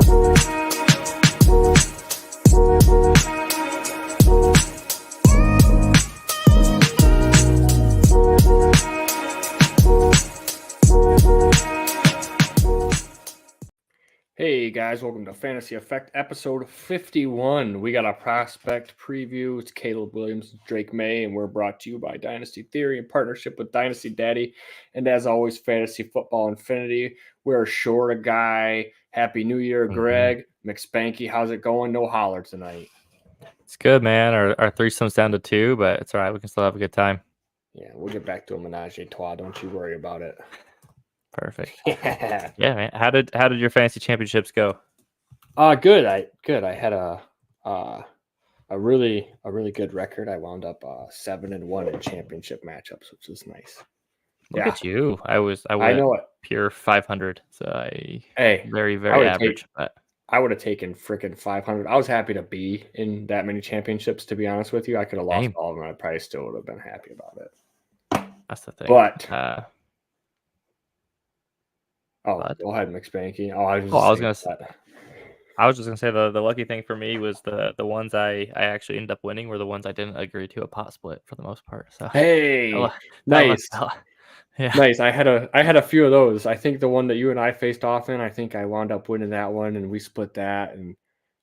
Hey guys, welcome to Fantasy Effect episode 51. We got a prospect preview. It's Caleb Williams, Drake Maye, and we're brought to you by Dynasty Theory in partnership with Dynasty Daddy. And as always, Fantasy Football Infinity. We're short a guy. Happy New Year, Greg. McSpanky, how's it going? No holler tonight. It's good, man. Our threesome's down to 2, but it's all right. We can still have a good time. Yeah, we'll get back to a menage a trois. Don't you worry about it. Perfect. Yeah, man. How did your fantasy championships go? Good. I had a really good record. I wound up 7-1 in championship matchups, which is nice. Look at you. I know it. Pure 500. So very average. But I would have taken freaking 500. I was happy to be in that many championships. To be honest with you, I could have lost all of them. I probably still would have been happy about it. That's the thing. But go ahead, McSpanky. I was just gonna say the lucky thing for me was the ones I actually ended up winning were the ones I didn't agree to a pot split for the most part. So nice. Yeah. Nice. I had a few of those. I think the one that you and I faced off in, I think I wound up winning that one, and we split that. And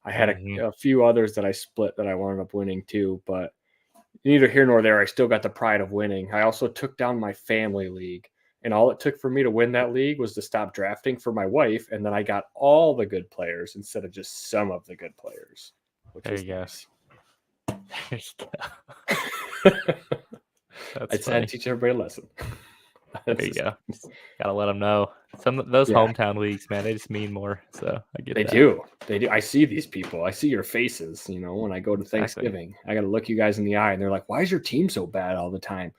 I had a few others that I split that I wound up winning too. But neither here nor there. I still got the pride of winning. I also took down my family league. And all it took for me to win that league was to stop drafting for my wife, and then I got all the good players instead of just some of the good players. There you go. I had to teach everybody a lesson. There you go. Gotta let them know. Some of those hometown leagues, man, they just mean more. So I get that. They do. I see these people. I see your faces. You know, when I go to Thanksgiving, I got to look you guys in the eye, and they're like, "Why is your team so bad all the time?"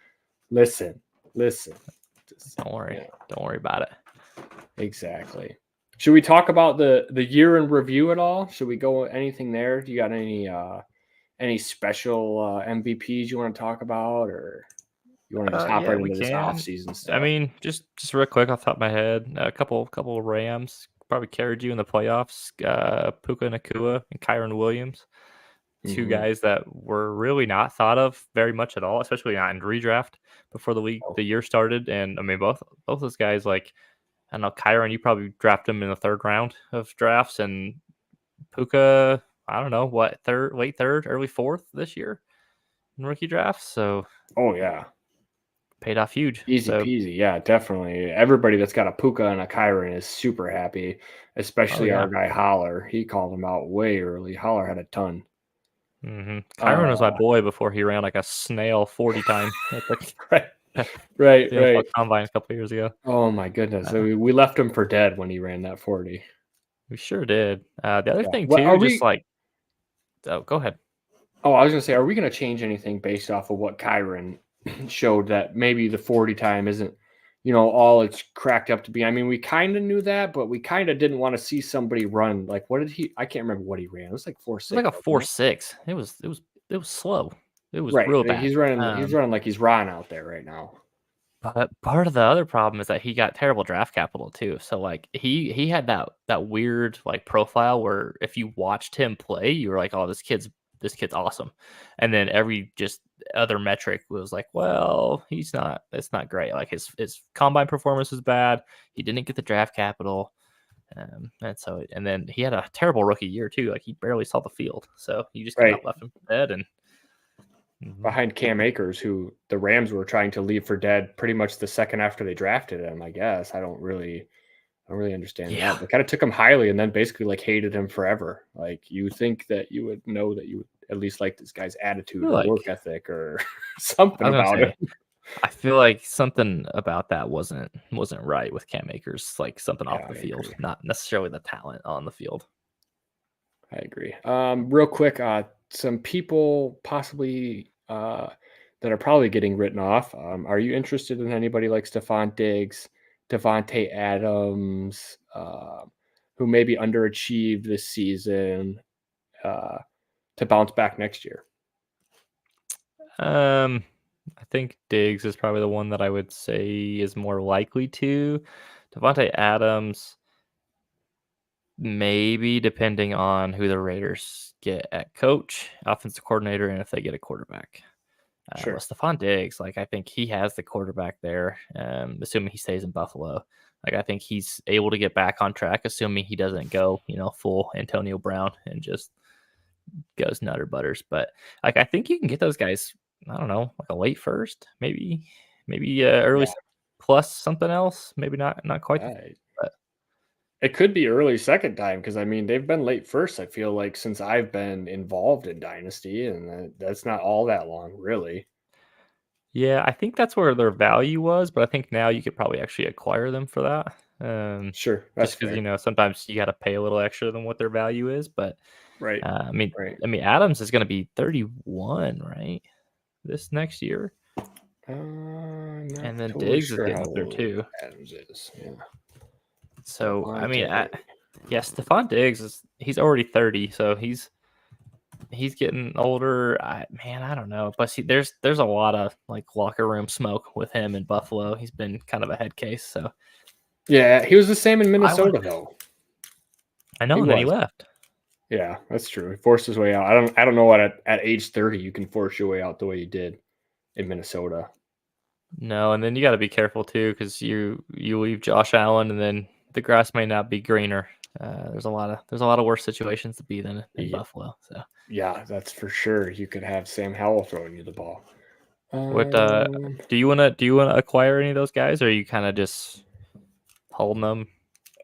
Listen. Don't worry. Yeah. Don't worry about it. Exactly. Should we talk about the year in review at all? Should we go anything there? Do you got any special MVPs you want to talk about, or you want to just hop right into this offseason stuff? I mean, just real quick off the top of my head, a couple of Rams probably carried you in the playoffs. Puka Nacua and Kyron Williams. Two guys that were really not thought of very much at all, especially not in redraft before the year started. And I mean, both those guys, like, I don't know, Kyron, you probably drafted him in the 3rd round of drafts, and Puka, I don't know, late third, early 4th this year in rookie drafts. So, paid off huge. Easy peasy. Yeah, definitely. Everybody that's got a Puka and a Kyron is super happy, especially our guy Holler. He called him out way early. Holler had a ton. Kyron was my boy before he ran like a snail 40 times. Right. Combine a couple years ago. Oh my goodness! So we left him for dead when he ran that 40. We sure did. The other thing too, go ahead. Oh, I was gonna say, are we gonna change anything based off of what Kyron showed, that maybe the 40 time isn't, all it's cracked up to be? I mean, we kind of knew that, but we kind of didn't want to see somebody run like, what did he? I can't remember what he ran. It was like 4.6. Like a 4.6. It was slow. It was real bad. He's running like he's Ron out there right now. But part of the other problem is that he got terrible draft capital too. So like he had that weird like profile where if you watched him play, you were like, oh, this kid's awesome. And then every just other metric was like, well, it's not great. Like his combine performance was bad. He didn't get the draft capital. And then he had a terrible rookie year too. Like he barely saw the field. So you just kind of left him for dead. And behind Cam Akers, who the Rams were trying to leave for dead pretty much the second after they drafted him, I guess. I don't really understand that. They kind of took him highly and then basically like hated him forever. Like, you think that you would know that you would at least like this guy's attitude or work ethic or something about it. I feel like something about that wasn't right with Cam Akers, like something off the field, not necessarily the talent on the field. I agree. Real quick, some people possibly that are probably getting written off. Are you interested in anybody like Stephon Diggs, Devontae Adams, who maybe underachieved this season to bounce back next year? I think Diggs is probably the one that I would say is more likely to. Devontae Adams, Maybe depending on who the Raiders get at coach, offensive coordinator, and if they get a quarterback. Well, Sure. Stephon Diggs, like I think he has the quarterback there, assuming he stays in Buffalo. Like I think he's able to get back on track, assuming he doesn't go, full Antonio Brown and just goes nutter butters. But like I think you can get those guys. I don't know, like a late first, maybe early Yeah. plus something else. Maybe not quite the. I But It could be early second time because I mean they've been late first. I feel like since I've been involved in Dynasty, and that's not all that long, really. yeah, I think that's where their value was. But I think now you could probably actually acquire them for that. Sure, that's Just because fair. sometimes you got to pay a little extra than what their value is. But Right, I mean, right. Adams is going to be 31, right? This next year, Not and then totally Diggs is sure getting how up there old too. Adams is. Yeah, So I mean, Devontae. yeah, Stephon Diggs he's already 30, so he's getting older. I don't know, but see, there's a lot of like locker room smoke with him in Buffalo. He's been kind of a head case, so Yeah, he was the same in I would. Minnesota though. I He know, and then he was. left. Yeah, that's true. He forced his way out. I don't know what at age 30 you can force your way out the way you did in Minnesota. No, and then you got to be careful too because you leave Josh Allen, and then the grass may not be greener. There's a lot of worse situations to be than in Yeah, Buffalo. So, yeah, that's for sure. You could have Sam Howell throwing you the ball. what Um, do you wanna acquire any of those guys, or are you kind of just holding them?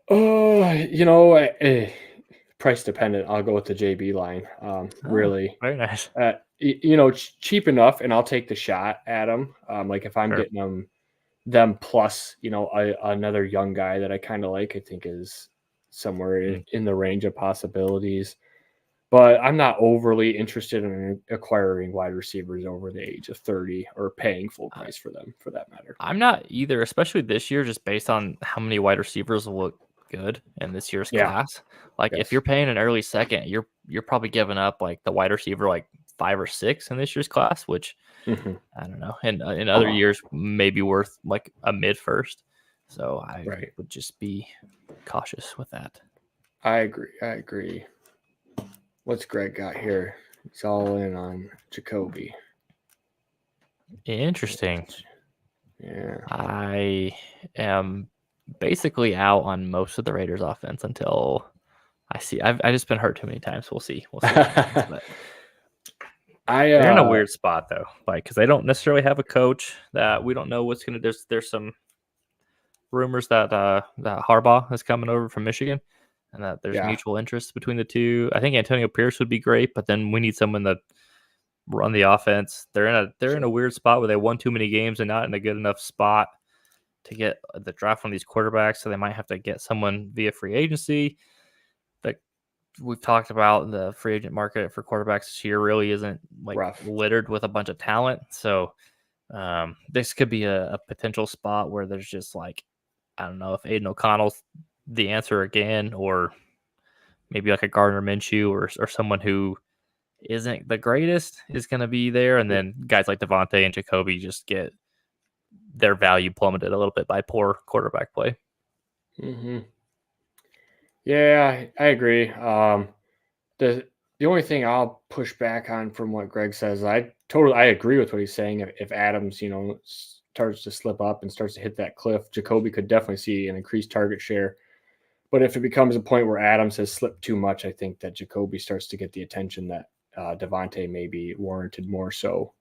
oh, price dependent. I'll go with the JB line. Oh, Really, very nice. cheap enough, and I'll take the shot at them. Like if I'm Sure. getting them plus, another young guy that I kind of like, I think is somewhere Mm. in the range of possibilities. But I'm not overly interested in acquiring wide receivers over the age of 30 or paying full Uh, price for them, for that matter. I'm not either, especially this year, just based on how many wide receivers will look good in this year's Yeah. class. Like if Yes. you're paying an early second, you're probably giving up like the wide receiver like 5 or 6 in this year's class, which Hmm. I don't know. And in other years, maybe worth like a mid first. So I Right. would just be cautious with that. I agree. I agree. What's Greg got here? He's all in on Jacoby. Interesting. Yeah. I am basically out on most of the Raiders offense until I see. I just been hurt too many times. We'll see. We'll see what happens. But I they're in a weird spot though, like because they don't necessarily have a coach that we don't know what's gonna. There's some rumors that that Harbaugh is coming over from Michigan, and that there's yeah. mutual interest between the two. I think Antonio Pierce would be great, but then we need someone to run the offense. They're in a Sure. weird spot where they won too many games and not in a good enough spot to get the draft from these quarterbacks. So they might have to get someone via free agency. That we've talked about the free agent market for quarterbacks this year really isn't like Rough. littered with a bunch of talent. So this could be a potential spot where there's just like I don't know if Aiden O'Connell's the answer again, or maybe like a Gardner Minshew or someone who isn't the greatest is going to be there, and then guys like Devontae and Jacoby just get their value plummeted a little bit by poor quarterback play. Mm-hmm. Yeah, I agree. The only thing I'll push back on from what Greg says, I agree with what he's saying. If Adams, starts to slip up and starts to hit that cliff, Jacoby could definitely see an increased target share. But if it becomes a point where Adams has slipped too much, I think that Jacoby starts to get the attention that Devontae may be warranted more so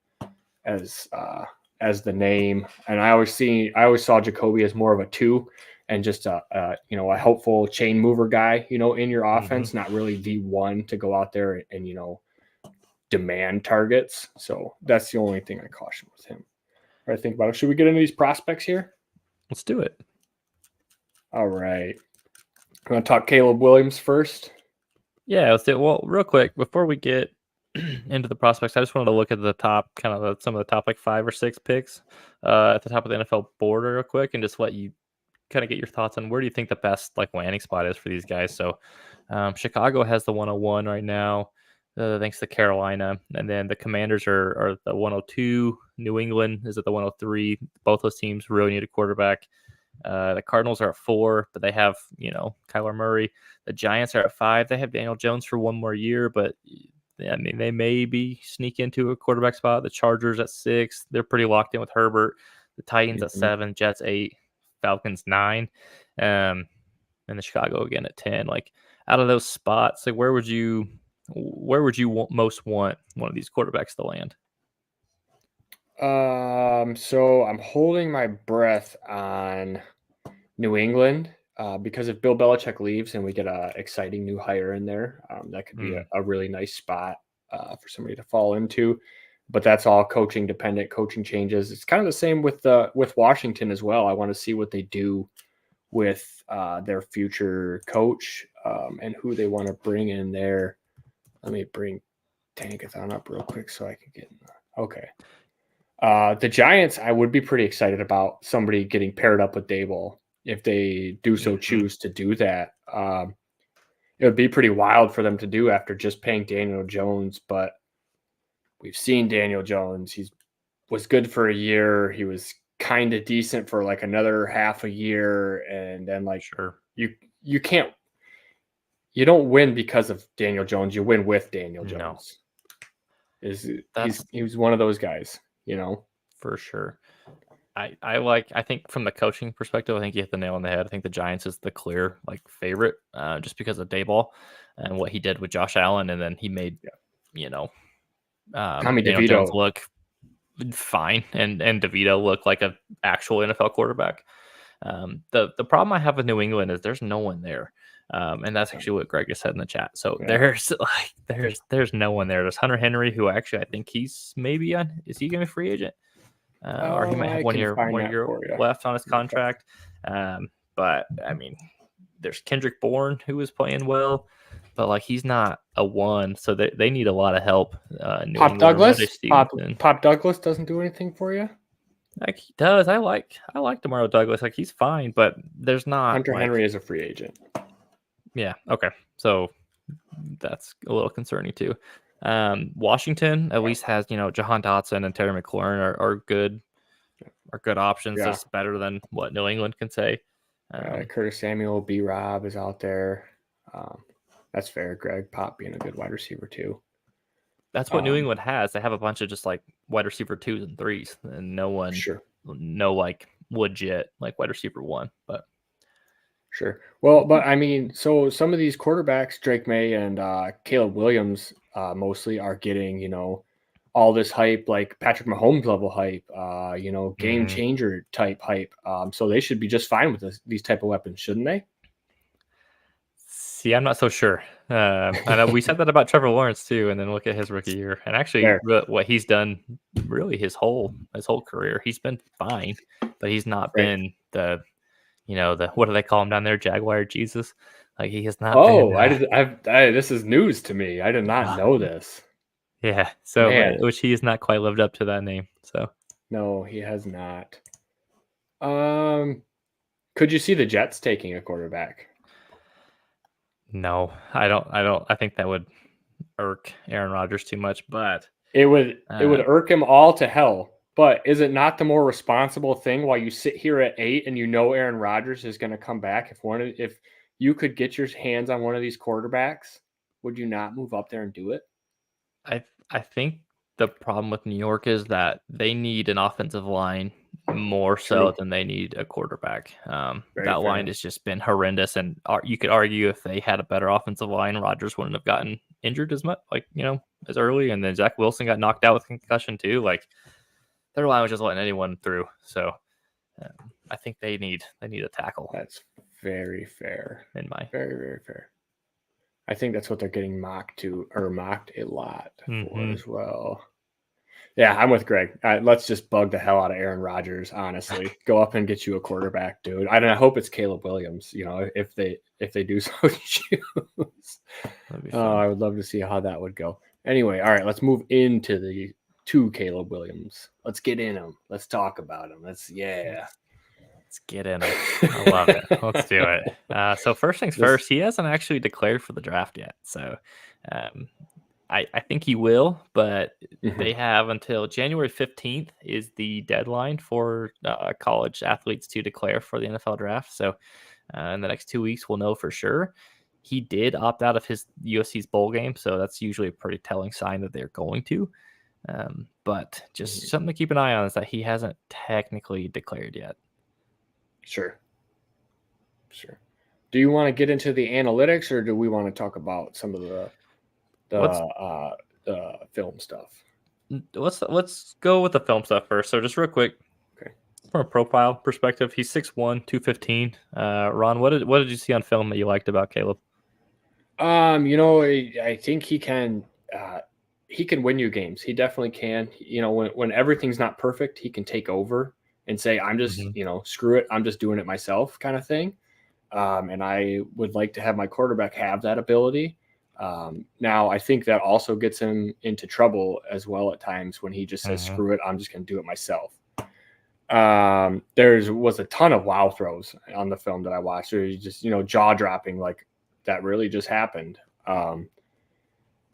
as the name. And I always saw Jacoby as more of a 2 and just a helpful chain mover guy, in your Mm-hmm. offense, not really the one to go out there and demand targets. So that's the only thing I caution with him. I think about it. Should we get into these prospects here? Let's do it. All right. I'm going to talk Caleb Williams first. Yeah, let's do it. Well, real quick before we get into the prospects, I just wanted to look at the top, kind of some of the top like 5 or 6 picks at the top of the NFL board real quick, and just let you kind of get your thoughts on where do you think the best like landing spot is for these guys. So Chicago has the 101 right now, thanks to Carolina, and then the Commanders are the 102. New England is at the 103. Both those teams really need a quarterback. The Cardinals are at 4, but they have, Kyler Murray. The Giants are at 5. They have Daniel Jones for one more year, but I mean, they maybe sneak into a quarterback spot. The Chargers at 6. They're pretty locked in with Herbert. The Titans at 7, Jets 8, Falcons 9, and the Chicago again at 10. Like, out of those spots, like where would you most want one of these quarterbacks to land? So I'm holding my breath on New England because if Bill Belichick leaves and we get a exciting new hire in there, that could be a really nice spot for somebody to fall into. But that's all coaching dependent, coaching changes. It's kind of the same with Washington as well. I want to see what they do with their future coach and who they want to bring in there. Let me bring Tankathon up real quick so I can get in. Okay. The Giants, I would be pretty excited about somebody getting paired up with Daboll if they do so choose to do that. It would be pretty wild for them to do after just paying Daniel Jones, but we've seen Daniel Jones. He was good for a year. He was kind of decent for like another half a year, and then you don't win because of Daniel Jones. You win with Daniel Jones. He was one of those guys, for sure. I think from the coaching perspective, I think you hit the nail on the head. I think the Giants is the clear favorite, just because of Daboll and what he did with Josh Allen, and then he made Tommy Daniel DeVito Jones look fine, and DeVito look like an actual NFL quarterback. The problem I have with New England is there's no one there. And that's actually what Greg just said in the chat. So there's no one there. There's Hunter Henry, who actually I think he's maybe is he going to be a free agent? Or he might have one year left on his contract. But I mean, there's Kendrick Bourne, who is playing well, but he's not a one, so they need a lot of help. Pop Douglas doesn't do anything for you. He does. I like DeMario Douglas. He's fine, but there's not. Hunter Henry is a free agent. Yeah. Okay. So that's a little concerning too. Washington at least has Jahan Dotson and Terry McLaurin are good options. That's better than what New England can say. Curtis Samuel, B. Rob is out there. That's fair. Greg Pop being a good wide receiver too. That's what New England has. They have a bunch of just wide receiver 2s and 3s, and no one, legit wide receiver 1. But sure. Well, but I mean, so some of these quarterbacks, Drake Maye and Caleb Williams, mostly are getting all this hype, like Patrick Mahomes level hype, game changer type hype. So they should be just fine with these type of weapons, shouldn't they? See, I'm not so sure. I know we said that about Trevor Lawrence too, and then look at his rookie year, and actually what he's done really his whole career, he's been fine, but he's not been the what do they call him down there, Jaguar Jesus? He has not. This is news to me. I did not know this. Yeah, so which he has not quite lived up to that name. So no, he has not. Could you see the Jets taking a quarterback? No, I don't. I think that would irk Aaron Rodgers too much, but it would irk him all to hell. But is it not the more responsible thing while you sit here at 8 and Aaron Rodgers is going to come back? If you could get your hands on one of these quarterbacks, would you not move up there and do it? I think the problem with New York is that they need an offensive line more so than they need a quarterback. That line has just been horrendous, and you could argue if they had a better offensive line, Rodgers wouldn't have gotten injured as much, as early. And then Zach Wilson got knocked out with concussion too. Their line was just letting anyone through. So I think they need a tackle. That's very fair. Very, very fair. I think that's what they're getting mocked a lot for as well. Yeah, I'm with Greg. Let's just bug the hell out of Aaron Rodgers, honestly. Go up and get you a quarterback, dude. I hope it's Caleb Williams, if they do so choose. I would love to see how that would go. Anyway, all right, let's move into the two Caleb Williams. Let's get in them. Let's talk about them. Let's get in it. I love it. Let's do it. So first things first, he hasn't actually declared for the draft yet. So I think he will, but Mhm. they have until January 15th is the deadline for college athletes to declare for the NFL draft. So in the next 2 weeks, we'll know for sure. He did opt out of his USC's bowl game, so that's usually a pretty telling sign that they're going to. But just Mhm. something to keep an eye on is that he hasn't technically declared yet. Sure. Do you want to get into the analytics, or do we want to talk about some of the Let's film stuff? let's go with the film stuff first. So just real quick, Okay. from a profile perspective, he's 6'1", 215. Ron, what did you see on film that you liked about Caleb? I think he can win you games. He definitely can. When everything's not perfect, he can take over and say, I'm just, screw it. I'm just doing it myself kind of thing. And I would like to have my quarterback have that ability. Now, I think that also gets him into trouble as well at times when he just says, screw it. I'm just going to do it myself. There was a ton of wow throws on the film that I watched. Where he just, jaw dropping, like that really just happened.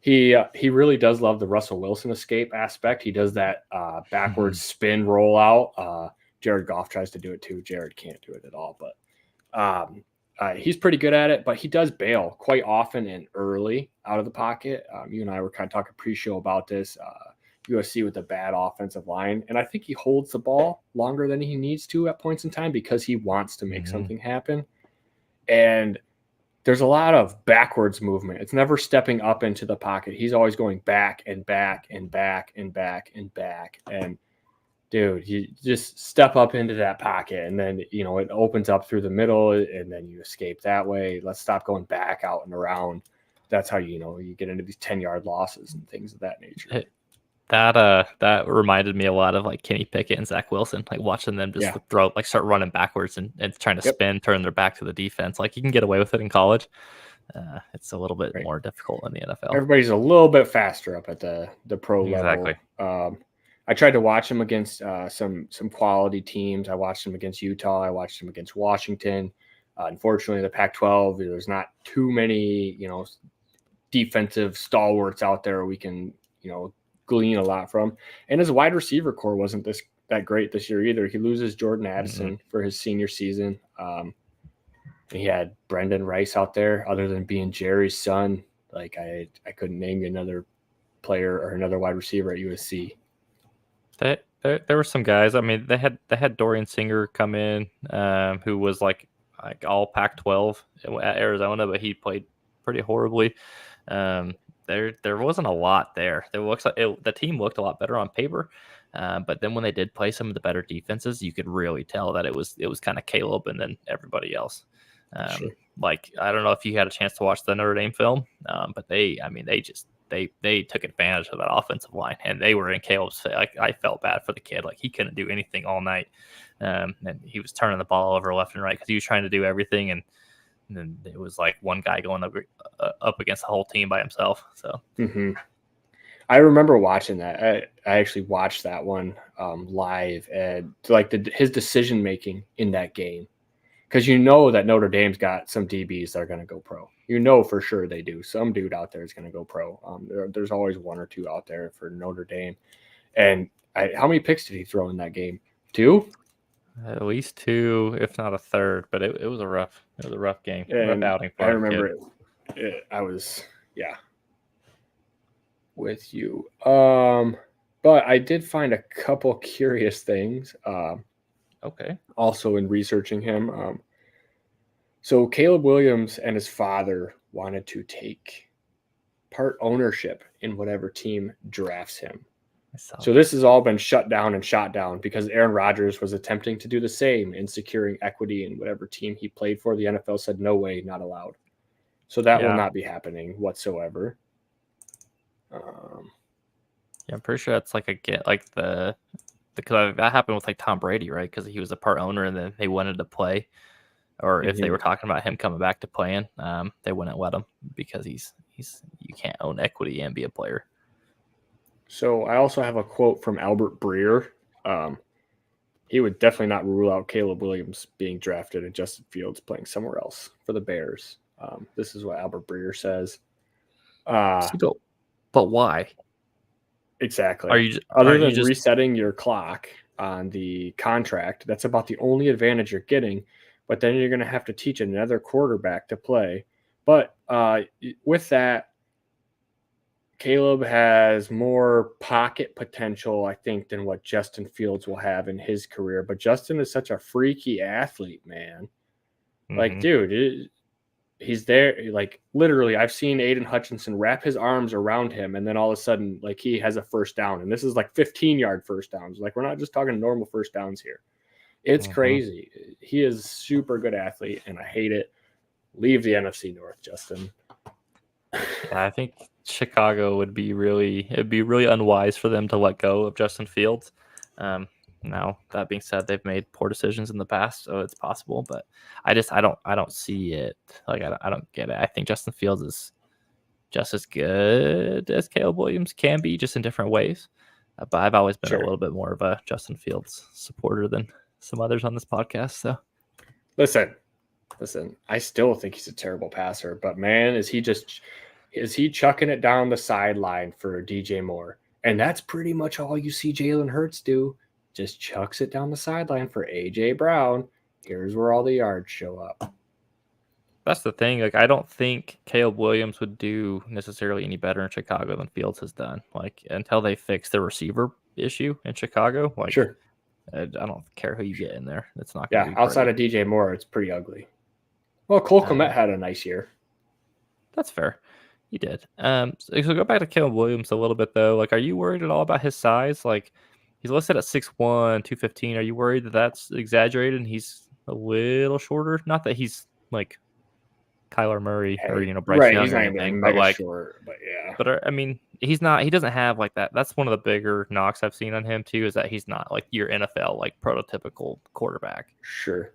He really does love the Russell Wilson escape aspect. He does that backwards spin rollout. Jared Goff tries to do it too. Jared can't do it at all, but he's pretty good at it. But he does bail quite often and early out of the pocket. You and I were kind of talking pre-show about this. USC with a bad offensive line, and I think he holds the ball longer than he needs to at points in time because he wants to make something happen. And there's a lot of backwards movement. It's never stepping up into the pocket. He's always going back and back and back and back and back. And dude, you just step up into that pocket and then, it opens up through the middle and then you escape that way. Let's stop going back out and around. That's how, you get into these 10-yard losses and things of that nature. That reminded me a lot of like Kenny Pickett and Zach Wilson, like watching them just start running backwards and trying to spin, turn their back to the defense. Like you can get away with it in college. It's a little bit more difficult in the NFL. Everybody's a little bit faster up at the pro Exactly. level. I tried to watch him against some quality teams. I watched him against Utah. I watched him against Washington. Unfortunately, the Pac-12, there's not too many, defensive stalwarts out there we can, glean a lot from. And his wide receiver core wasn't that great this year either. He loses Jordan Addison for his senior season. He had Brendan Rice out there. Other than being Jerry's son, like I couldn't name you another player or another wide receiver at USC. There were some guys. I mean, they had Dorian Singer come in, who was like all Pac-12 at Arizona, but he played pretty horribly. There wasn't a lot there. The team looked a lot better on paper, but then when they did play some of the better defenses, you could really tell that it was kind of Caleb and then everybody else. Sure. Like I don't know if you had a chance to watch the Notre Dame film, but they took advantage of that offensive line, and they were in Caleb's face. Like I felt bad for the kid. Like he couldn't do anything all night, and he was turning the ball over left and right because he was trying to do everything, and then it was like one guy going up against the whole team by himself. So I remember watching that. I actually watched that one live, and like his decision making in that game, because that Notre Dame's got some DBs that are going to go pro. For sure they do. Some dude out there is going to go pro. There's always one or two out there for Notre Dame. And how many picks did he throw in that game? 2? At least 2, if not a third. But it was a rough game. And rough outing for I remember it. I was with you. But I did find a couple curious things. Okay. Also in researching him. So Caleb Williams and his father wanted to take part ownership in whatever team drafts him. So this has all been shut down and shot down because Aaron Rodgers was attempting to do the same in securing equity in whatever team he played for. The NFL said, no way, not allowed. So that will not be happening whatsoever. I'm pretty sure that's like because that happened with like Tom Brady, right? Because he was a part owner and then they wanted to play, or if they were talking about him coming back to playing, they wouldn't let him because you can't own equity and be a player. So I also have a quote from Albert Breer. He would definitely not rule out Caleb Williams being drafted and Justin Fields playing somewhere else for the Bears. This is what Albert Breer says. But why? Exactly. Are Other you than just resetting your clock on the contract, that's about the only advantage you're getting. But then you're going to have to teach another quarterback to play. But with that, Caleb has more pocket potential, I think, than what Justin Fields will have in his career. But Justin is such a freaky athlete, man. Like, dude, he's there. Like, literally, I've seen Aiden Hutchinson wrap his arms around him, and then all of a sudden, like, he has a first down. And this is like 15-yard first downs. Like, we're not just talking normal first downs here. It's crazy. He is super good athlete, and I hate it. Leave the NFC North, Justin. Yeah, I think Chicago would be really unwise for them to let go of Justin Fields. Now that being said, they've made poor decisions in the past, so it's possible. But I don't see it. Like I don't get it. I think Justin Fields is just as good as Caleb Williams can be, just in different ways. But I've always been a little bit more of a Justin Fields supporter than some others on this podcast. So listen, I still think he's a terrible passer, but man, is he chucking it down the sideline for DJ Moore? And that's pretty much all you see Jalen Hurts do. Just chucks it down the sideline for AJ Brown. Here's where all the yards show up. That's the thing. Like, I don't think Caleb Williams would do necessarily any better in Chicago than Fields has done. Like, until they fix the receiver issue in Chicago, like, sure. I don't care who you get in there. It's not going to be outside pretty. of DJ Moore, it's pretty ugly. Well, Cole Kmet had a nice year. That's fair. He did. So go back to Caleb Williams a little bit, though. Like, are you worried at all about his size? Like, he's listed at 6'1", 215. Are you worried that that's exaggerated and he's a little shorter? Not that he's, like, Kyler Murray or Bryce Young he's or not anything, even but mega short, but yeah. But I mean, he's not. He doesn't have like that. That's one of the bigger knocks I've seen on him too. Is that he's not like your NFL like prototypical quarterback. Sure.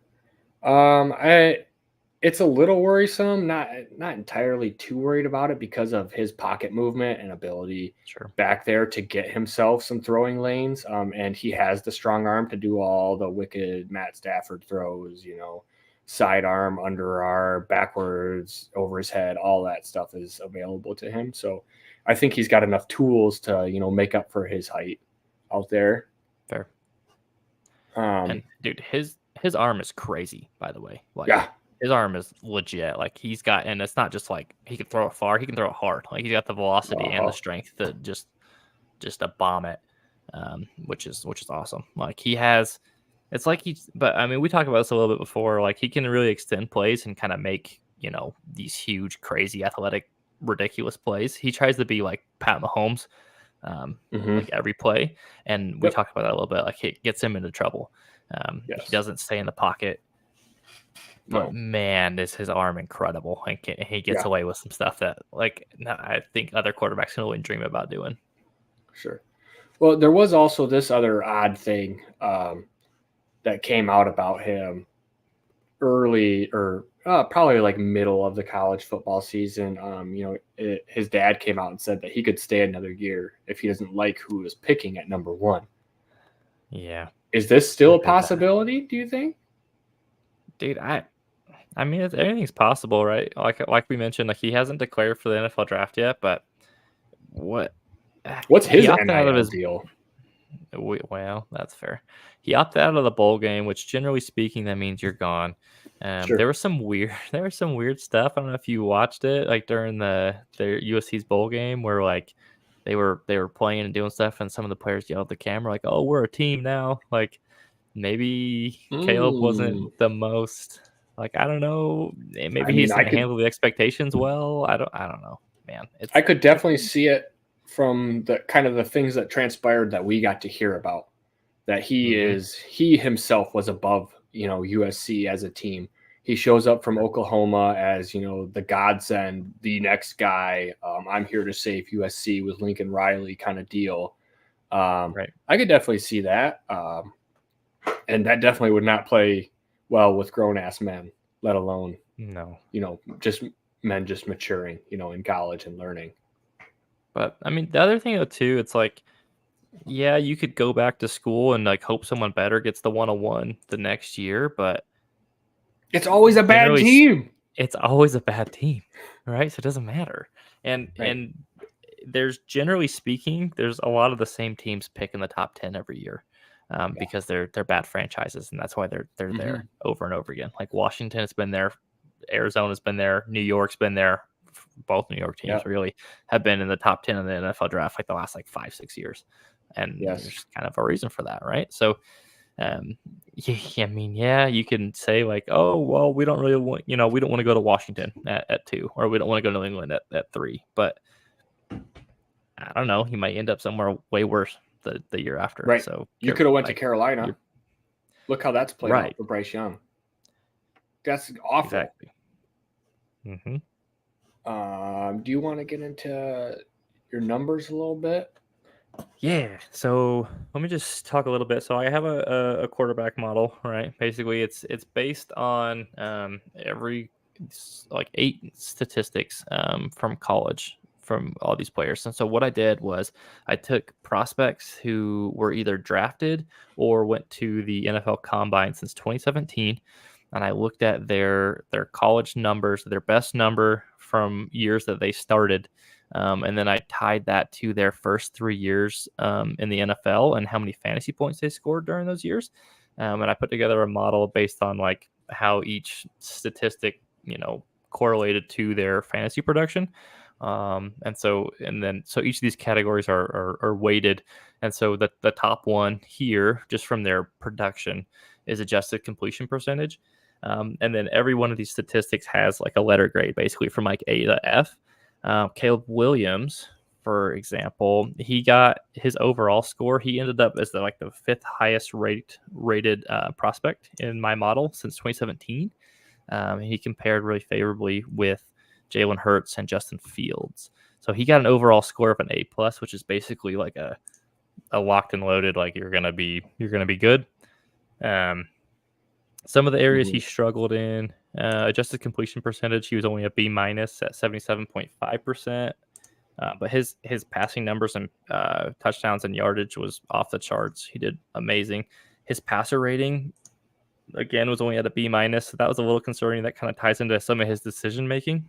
It's a little worrisome. Not entirely too worried about it because of his pocket movement and ability back there to get himself some throwing lanes. And he has the strong arm to do all the wicked Matt Stafford throws. Sidearm, underarm, backwards, over his head, all that stuff is available to him. So I think he's got enough tools to, make up for his height out there. Fair. And dude, his arm is crazy, by the way. Like, his arm is legit. Like, he's got, and it's not just like he can throw it far, he can throw it hard. Like, he's got the velocity and the strength to just to bomb it, which is awesome. Like, he has. It's like but I mean, we talked about this a little bit before. Like, he can really extend plays and kind of make, these huge, crazy, athletic, ridiculous plays. He tries to be like Pat Mahomes, like every play. And we talked about that a little bit. Like, it gets him into trouble. He doesn't stay in the pocket. But man, is his arm incredible. And he gets away with some stuff that, like, I think other quarterbacks can only dream about doing. Sure. Well, there was also this other odd thing that came out about him early or probably like middle of the college football season. His dad came out and said that he could stay another year if he doesn't like who was picking at number 1. Yeah. Is this still a possibility, do you think? Dude, I mean, anything's possible, right? Like we mentioned, like, he hasn't declared for the NFL draft yet, but what's his NIL deal? Well, that's fair. He opted out of the bowl game, which generally speaking, that means you're gone. There was some weird stuff. I don't know if you watched it, like during their USC's bowl game, where like they were playing and doing stuff, and some of the players yelled at the camera, like, "Oh, we're a team now." Like, maybe Caleb wasn't the most, like, I don't know. Maybe he's going to handle the expectations well. I don't know, man. I could definitely see it from the kind of the things that transpired that we got to hear about, that he himself was above, USC as a team. He shows up from Oklahoma as, the godsend, the next guy. I'm here to save USC with Lincoln Riley kind of deal. Right. I could definitely see that. And that definitely would not play well with grown ass men, let alone, just men just maturing, in college and learning. But I mean, the other thing though too, it's like, yeah, you could go back to school and like hope someone better gets the 101 the next year, but it's always a bad team. It's always a bad team, right? So it doesn't matter. And there's generally speaking, there's a lot of the same teams pick in the top 10 every year. Because they're bad franchises, and that's why they're there over and over again. Like Washington has been there, Arizona's been there, New York's been there. Both New York teams really have been in the top 10 in the NFL draft like the last 5-6 years, and there's kind of a reason for that, right? So, you can say oh well, we don't really want, we don't want to go to Washington at 2, or we don't want to go to New England at 3, but I don't know, you might end up somewhere way worse the year after. Right. So you could have went to Carolina. Look how that's played out for Bryce Young. That's awful. Exactly. Do you want to get into your numbers a little bit? Yeah. So let me just talk a little bit. So I have a quarterback model, right? Basically, it's based on every 8 statistics from college from all these players. And so what I did was I took prospects who were either drafted or went to the NFL Combine since 2017, and I looked at their college numbers, their best number from years that they started, and then I tied that to their first 3 years in the NFL and how many fantasy points they scored during those years. And I put together a model based on how each statistic, correlated to their fantasy production. So each of these categories are weighted. And so the top one here, just from their production, is adjusted completion percentage. And then every one of these statistics has a letter grade, basically from A to F. Caleb Williams, for example, he got his overall score. He ended up as the 5th highest rated prospect in my model since 2017. He compared really favorably with Jalen Hurts and Justin Fields. So he got an overall score of an A+, which is basically a locked and loaded, you're gonna be good. Some of the areas he struggled in, adjusted completion percentage, he was only a B- at 77.5%. But his passing numbers and touchdowns and yardage was off the charts. He did amazing. His passer rating, again, was only at a B-. So that was a little concerning. That kind of ties into some of his decision making.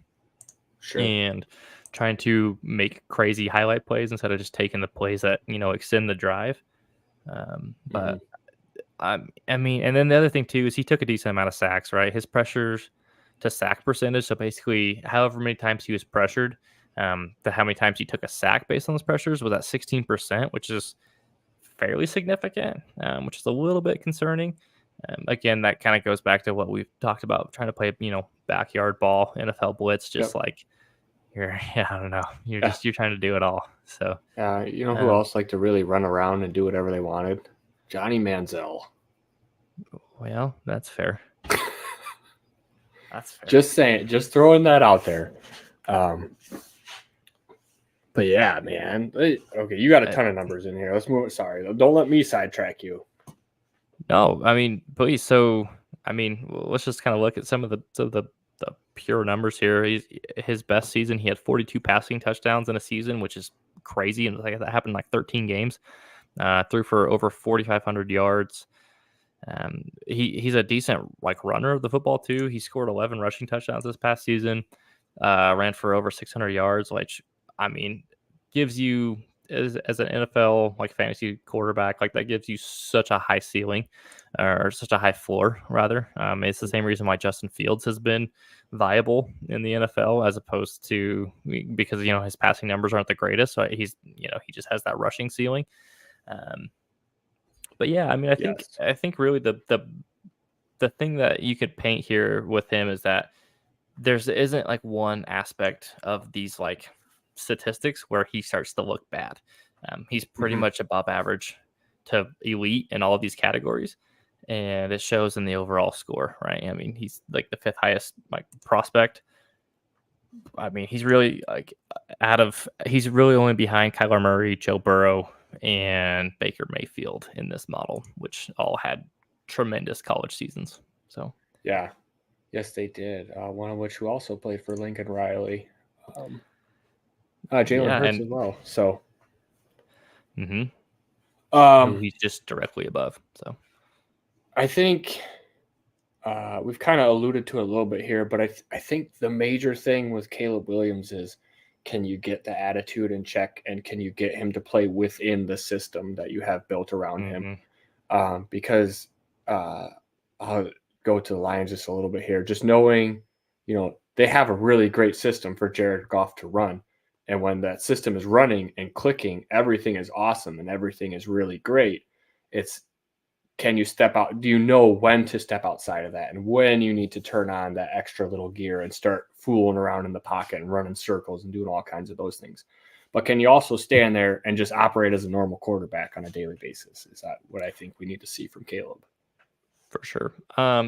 Sure. And trying to make crazy highlight plays instead of just taking the plays that extend the drive. But I mean, and then the other thing too is he took a decent amount of sacks, right? His pressures to sack percentage, so basically however many times he was pressured, to how many times he took a sack based on those pressures was at 16%, which is fairly significant, which is a little bit concerning. Again, that kind of goes back to what we've talked about, trying to play, backyard ball, NFL blitz, just I don't know, you're trying to do it all. So who else liked to really run around and do whatever they wanted? Johnny Manziel. Well, that's fair. That's fair. Just saying, just throwing that out there. But yeah, man. Okay, you got a ton of numbers in here. Let's move. Sorry, don't let me sidetrack you. No, I mean, please. So, I mean, let's just kind of look at some of the pure numbers here. His best season, he had 42 passing touchdowns in a season, which is crazy, and that happened in 13 games. Threw for over 4,500 yards. He's a decent runner of the football too. He scored 11 rushing touchdowns this past season. Ran for over 600 yards, which gives you as an NFL fantasy quarterback, that gives you such a high ceiling, or such a high floor rather. It's the same reason why Justin Fields has been viable in the NFL, as opposed to, because his passing numbers aren't the greatest, so he just has that rushing ceiling. But yeah, I mean, I think really the thing that you could paint here with him is that there isn't one aspect of these statistics where he starts to look bad. He's pretty much above average to elite in all of these categories, and it shows in the overall score, right? I mean, he's the 5th highest prospect. I mean, he's really he's really only behind Kyler Murray, Joe Burrow, and Baker Mayfield in this model, which all had tremendous college seasons. So yeah, yes, they did. One of which who also played for Lincoln Riley, Jalen Hurts as well. So, he's just directly above. So, I think we've kind of alluded to it a little bit here, but I think the major thing with Caleb Williams is can you get the attitude in check, and can you get him to play within the system that you have built around him? Because I'll go to the Lions just a little bit here. Just knowing, they have a really great system for Jared Goff to run. And when that system is running and clicking, everything is awesome and everything is really great. It's, can you step out? Do you know when to step outside of that and when you need to turn on that extra little gear and start fooling around in the pocket and running circles and doing all kinds of those things? But can you also stand there and just operate as a normal quarterback on a daily basis? Is that what I think we need to see from Caleb? For sure.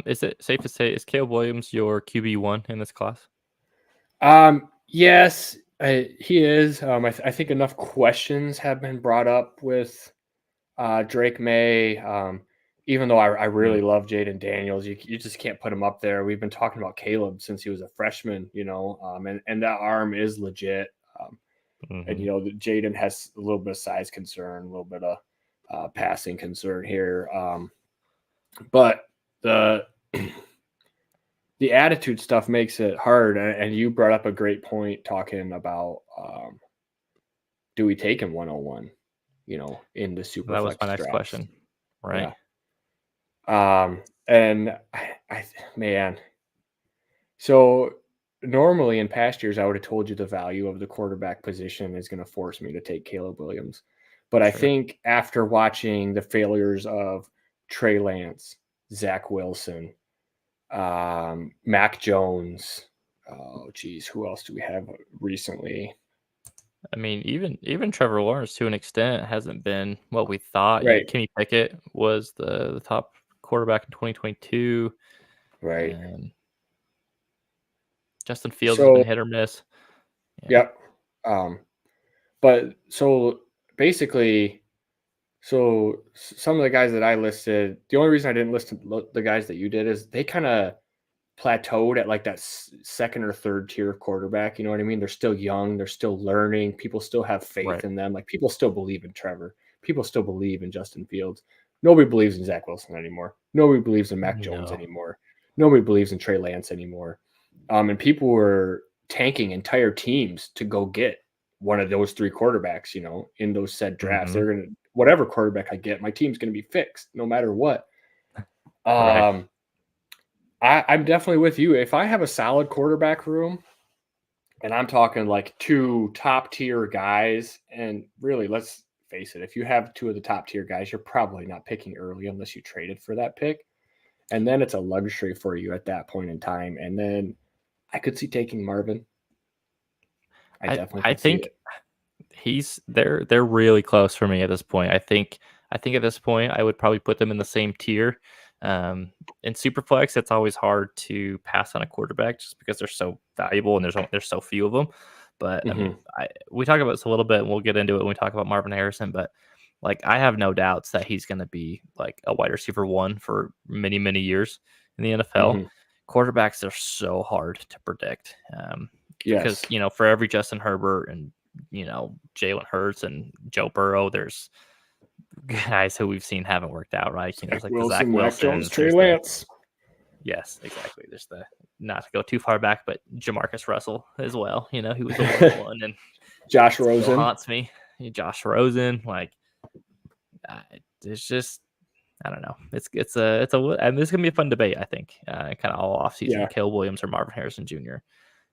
Is it safe to say, is Caleb Williams your QB1 in this class? Yes, he is. I think enough questions have been brought up with Drake Maye. Even though I really love Jaden Daniels, you just can't put him up there. We've been talking about Caleb since he was a freshman, and that arm is legit. And Jaden has a little bit of size concern, a little bit of passing concern here. But the attitude stuff makes it hard. And you brought up a great point talking about do we take him 101, in the super that was flex my next drafts. question. Right. Yeah. And man, so normally in past years, I would have told you the value of the quarterback position is going to force me to take Caleb Williams. But I think after watching the failures of Trey Lance, Zach Wilson, Mac Jones, who else do we have recently? I mean, even Trevor Lawrence to an extent hasn't been what we thought. Right. Kenny Pickett was the top quarterback in 2022. Right. Justin Fields has been hit or miss. Yeah. Yep. But so basically, some of the guys that I listed, the only reason I didn't list the guys that you did is they kind of plateaued at like that second or third tier quarterback. You know what I mean? They're still young. They're still learning. People still have faith in them. Like, people still believe in Trevor. People still believe in Justin Fields. Nobody believes in Zach Wilson anymore. Nobody believes in Mac Jones anymore. Nobody believes in Trey Lance anymore. And people were tanking entire teams to go get one of those three quarterbacks, in those said drafts. They're going to, whatever quarterback I get, my team's going to be fixed no matter what. I'm definitely with you. If I have a solid quarterback room, and I'm talking like two top tier guys, and really, let's face it, if you have two of the top tier guys, you're probably not picking early unless you traded for that pick. And then it's a luxury for you at that point in time. And then I could see taking Marvin. I think they're really close for me at this point. I think at this point I would probably put them in the same tier. In Superflex, it's always hard to pass on a quarterback just because they're so valuable and there's so few of them. But I mean, we talk about this a little bit, and we'll get into it when we talk about Marvin Harrison. But like, I have no doubts that he's going to be like a wide receiver 1 for many, many years in the NFL. Quarterbacks are so hard to predict. Because, for every Justin Herbert and, Jalen Hurts and Joe Burrow, there's guys who we've seen haven't worked out, right? There's like Wilson, the Zach Wilson, Jones, Trey Lance. Yes, exactly. There's the, not to go too far back, but Jamarcus Russell as well. He was the one, and Josh Rosen haunts me. Josh Rosen, like, it's just, I don't know. It's and this is gonna be a fun debate, I think. Kind of all off season, Caleb Williams or Marvin Harrison Jr.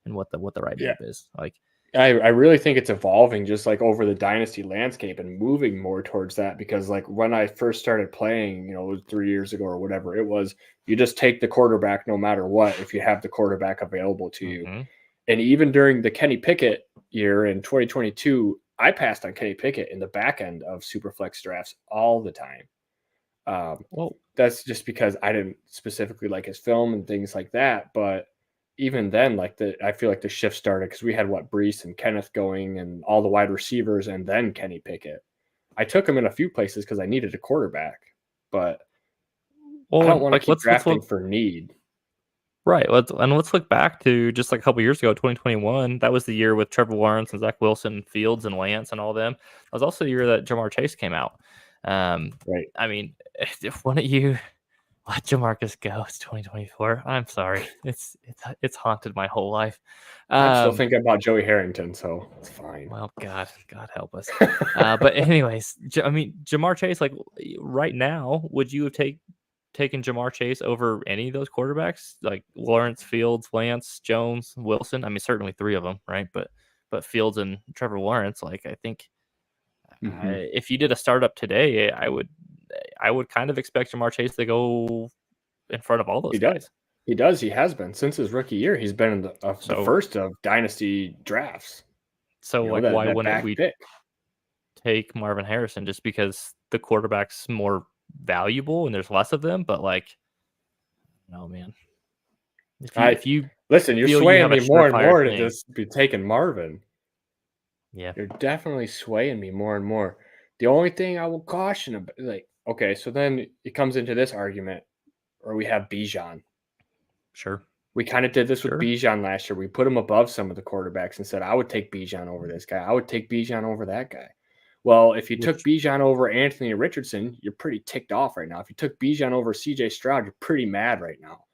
and what the right move is. Like, I really think it's evolving just like over the dynasty landscape and moving more towards that, because like when I first started playing, 3 years ago or whatever it was, you just take the quarterback no matter what if you have the quarterback available to you. And even during the Kenny Pickett year in 2022, I passed on Kenny Pickett in the back end of Superflex drafts all the time. Well, that's just because I didn't specifically like his film and things like that, but even then, I feel like the shift started because we had Brees and Kenneth going and all the wide receivers, and then Kenny Pickett. I took him in a few places because I needed a quarterback, but I don't want to keep drafting for need. Right. Let's look back to just like a couple years ago, 2021. That was the year with Trevor Lawrence and Zach Wilson, Fields and Lance and all them. That was also the year that Jamar Chase came out. Right. I mean, if one of you let Jamarcus go. It's 2024. I'm sorry. It's haunted my whole life. I'm still thinking about Joey Harrington, so it's fine. Well, God help us. But anyways, I mean, Jamar Chase, like right now, would you have taken Jamar Chase over any of those quarterbacks, like Lawrence, Fields, Lance, Jones, Wilson? I mean, certainly three of them, right? But Fields and Trevor Lawrence, like I think if you did a startup today, I would kind of expect Jamar Chase to go in front of all those guys. He does. He has been since his rookie year. He's been in the first of dynasty drafts. So, like, why wouldn't we take Marvin Harrison just because the quarterback's more valuable and there's less of them? But like, no, man. If you listen, you're swaying me more and more to just be taking Marvin. Yeah, you're definitely swaying me more and more. The only thing I will caution about, like, okay, so then it comes into this argument, or we have Bijan. Sure. We kind of did this with Bijan last year. We put him above some of the quarterbacks and said, I would take Bijan over this guy. I would take Bijan over that guy. Well, if you took Bijan over Anthony Richardson, you're pretty ticked off right now. If you took Bijan over CJ Stroud, you're pretty mad right now.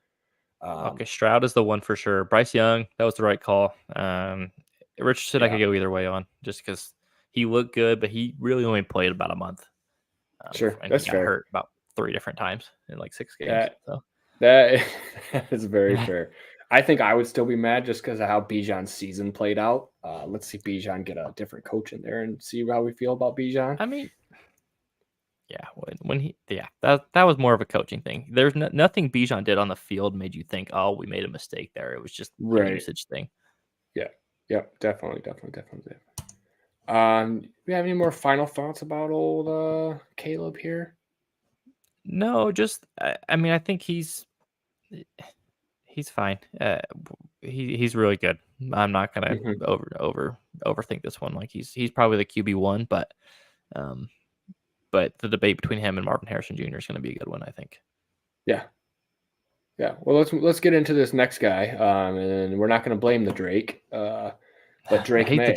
Okay, Stroud is the one for sure. Bryce Young, that was the right call. Richardson, I could go either way on, just because he looked good, but he really only played about a month. Sure, and that's he got fair. hurt about 3 different times in like 6 games. That is very fair. I think I would still be mad just because of how Bijan's season played out. Let's see Bijan get a different coach in there and see how we feel about Bijan. I mean, that was more of a coaching thing. There's nothing Bijan did on the field made you think, oh, we made a mistake there. It was just a usage thing. Yeah, definitely. Do we have any more final thoughts about old Caleb here? No, just I mean, I think he's fine. He's really good. I'm not gonna overthink this one. Like he's probably the QB1, but the debate between him and Marvin Harrison Jr. is going to be a good one, I think. Yeah. Well, let's get into this next guy, and we're not going to blame the Drake, but Drake Maye. The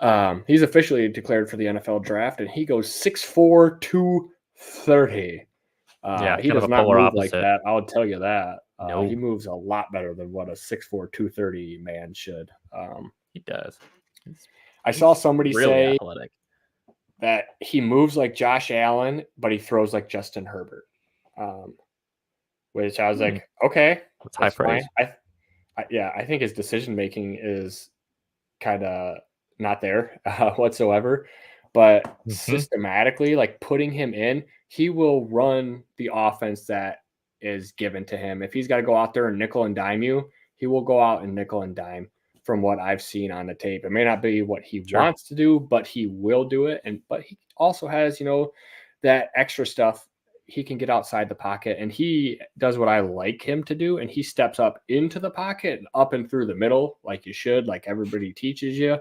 Drake. He's officially declared for the NFL draft, and he goes 6'4", 230. He does not move like that. I'll tell you that. He moves a lot better than what a 6'4", 230 man should. He does. I saw somebody really say athletic. That he moves like Josh Allen, but he throws like Justin Herbert. Which I was like, okay, that's high praise. I think his decision making is kind of not there whatsoever. But systematically, like putting him in, he will run the offense that is given to him. If he's got to go out there and nickel and dime you, he will go out and nickel and dime. From what I've seen on the tape, it may not be what he wants to do, but he will do it. But he also has, that extra stuff. He can get outside the pocket, and he does what I like him to do. And he steps up into the pocket, up and through the middle, like you should, like everybody teaches you.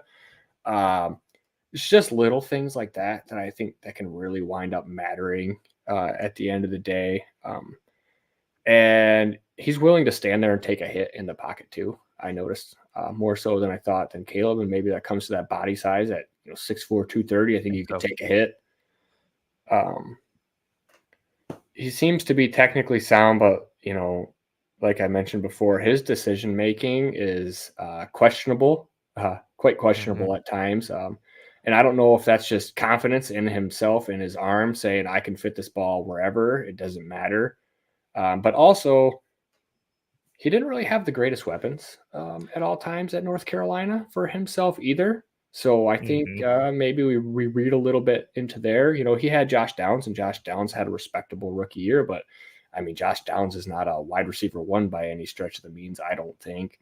It's just little things like that I think that can really wind up mattering at the end of the day. And he's willing to stand there and take a hit in the pocket too. I noticed more so than I thought than Caleb, and maybe that comes to that body size at 6'4", 230. I think you could take a hit. He seems to be technically sound, but like I mentioned before, his decision making is questionable, quite questionable at times. And I don't know if that's just confidence in himself, in his arm, saying I can fit this ball wherever, it doesn't matter. But also, he didn't really have the greatest weapons at all times at North Carolina for himself either. So I think maybe we read a little bit into there. He had Josh Downs, and Josh Downs had a respectable rookie year. But, I mean, Josh Downs is not a wide receiver one by any stretch of the means, I don't think.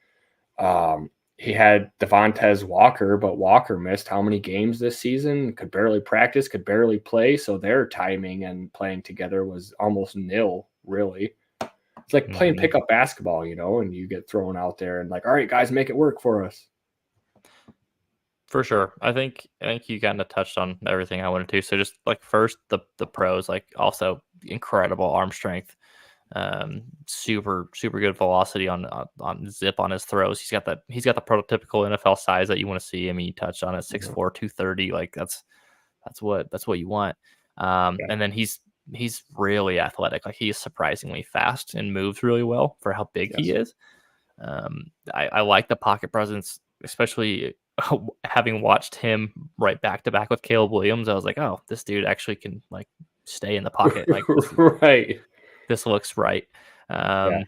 He had Devontae Walker, but Walker missed how many games this season? Could barely practice, could barely play. So their timing and playing together was almost nil, really. It's like playing pickup basketball, and you get thrown out there and like, all right, guys, make it work for us. For sure. I think you kind of touched on everything I wanted to. So just like first the pros, like also incredible arm strength, super good velocity on zip on his throws. He's got the prototypical NFL size that you want to see. I mean, you touched on it, 6'4", 230. Like that's what you want. And then he's he's really athletic. Like, he is surprisingly fast and moves really well for how big he is. I like the pocket presence, especially having watched him right back to back with Caleb Williams. I was like, oh, this dude actually can like stay in the pocket. Like, Right. this looks right. Yeah.